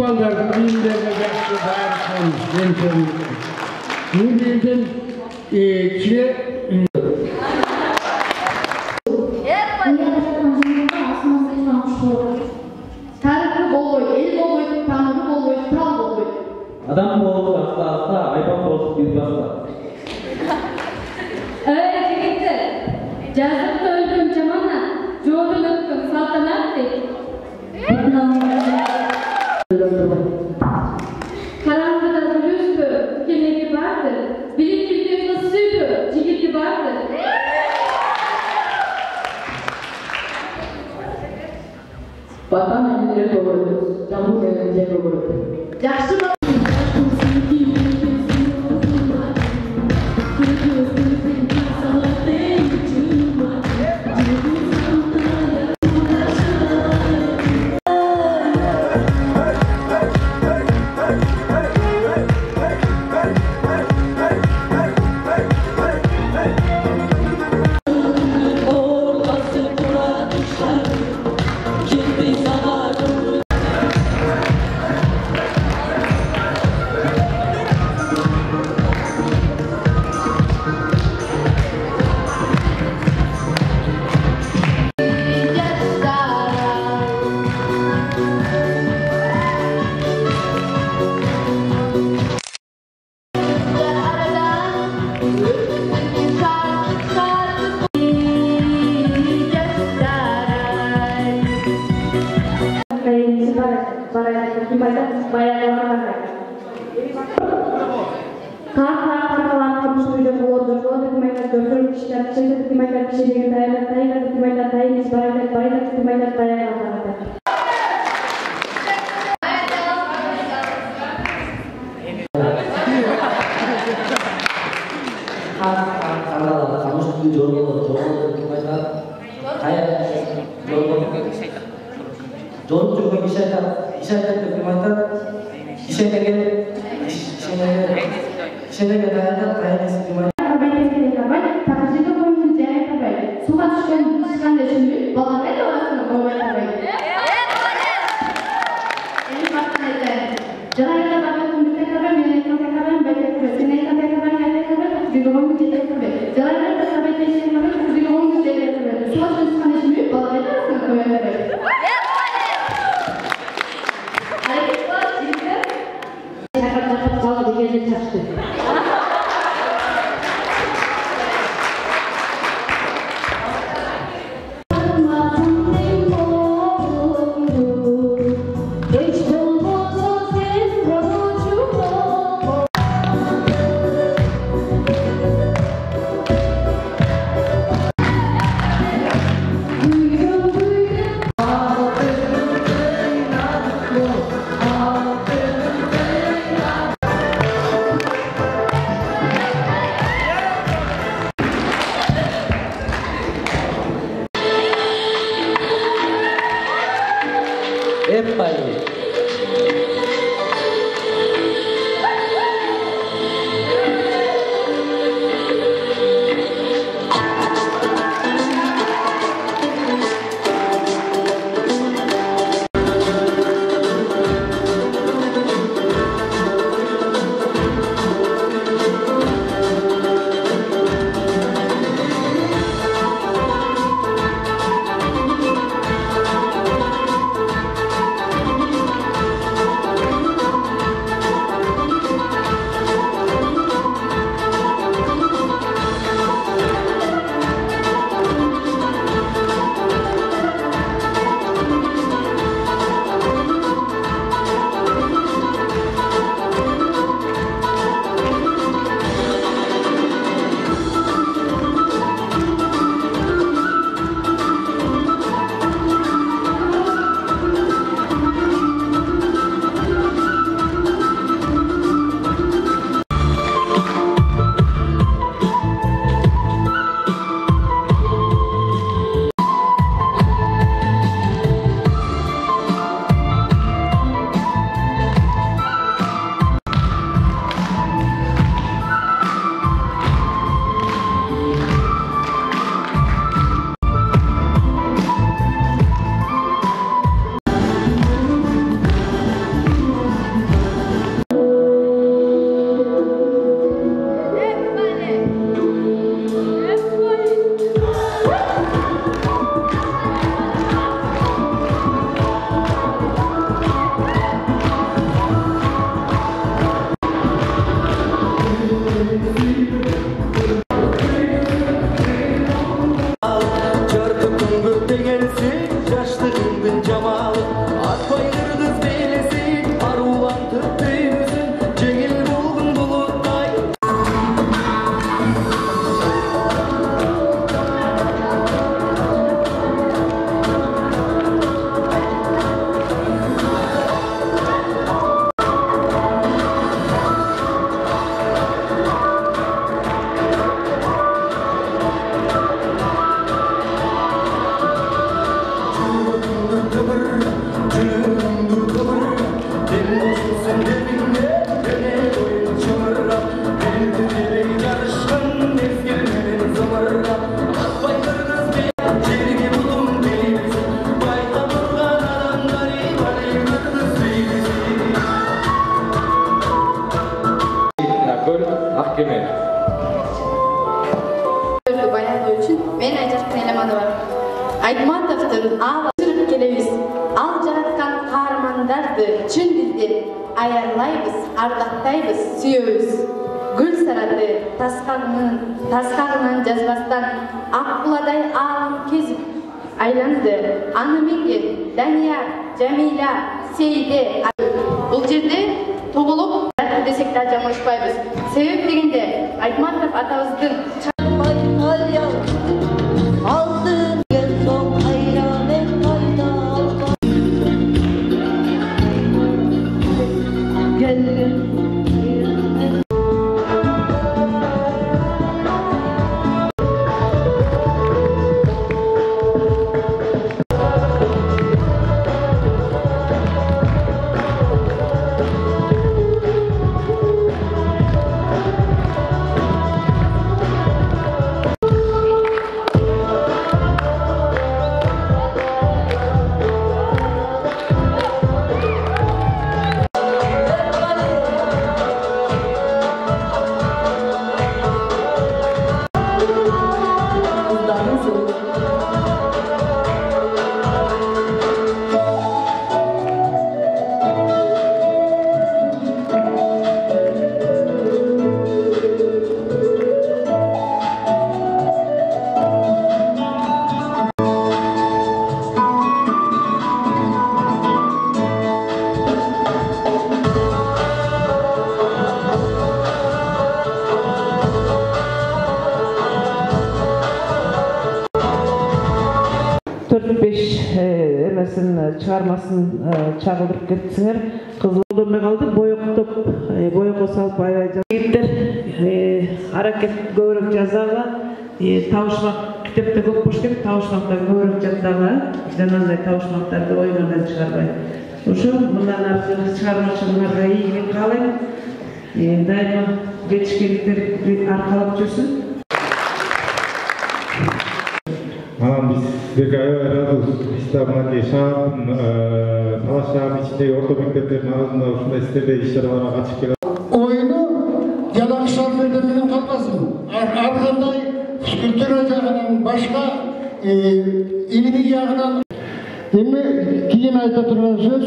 Tuğanlar bilimlerine yakşı bağırsan yöntemini. Nurgül'den kime Tarıklı bol boy, el bol boy, tanrı bol boy, tal bol boy. Adam bol hasta ayban bol bir basta. Öyle gitti. Cazlıkta öldüm camana, çoğudun öptüm saltanat değil. Karanlıkta dürüstü, tükenekli vardı. Bilip bildiğim nasıldı, cigitli vardı. Vatan elleri doğru, camı gelince doğru. Yaxşı mı? ыйлайбыз, ардактайбыз, сүйөбүз. Гүл сараты таскагынан жазбастан ак буладай аалым кезип айланды. Аны менген Данияр, Жамиля, Сейде. Бул жерде тоголоп десек да жаңылышпайбыз. Себеп дегенде Айтматов атабыздын чыгармасын чагылдырып кетсеңер, кызыл болбой калды. Боектоп, боекко салып аябай жагыттар. Аракет көбүрөөк жазага, табышмак китепте көп болуш керек, табышмактар көбүрөөк жаттага, жанагындай табышмактарды оюндан чыгарбай. Ошо мындан аркы чыгармачылыгыңарга ийгилик каалайм. Дайыма жетишкендиктер аркалап жүрсүн. Анан биз сиздерге аябай ыраазыбыз. Мынакей шаардын Талаш шаарынын ичиндеги орто мектептердин арасында ушундай сиздердей иш-чараларга катышып келе. Oyunu yanakı şarkıda bilen kalmasın. Arkadaş kültürel jagынан başka ilmi jagынан. Endi keyin ayta turgan söz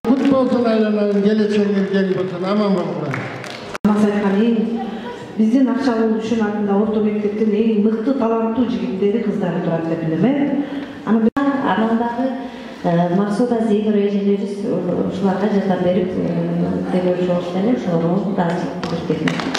kut bolsun aylanan geleceğiniz gelip olsun. Aman bolsun. Биздин Акчалуу Дүшүн атында орто мектептин эң мыкты таланттуу жигиттери кыздары турат деп билем. Анандагы Максуда Зейнур эжелерибиз ушуларга жардам берип, деле ошол ошолорго дагы жеткирип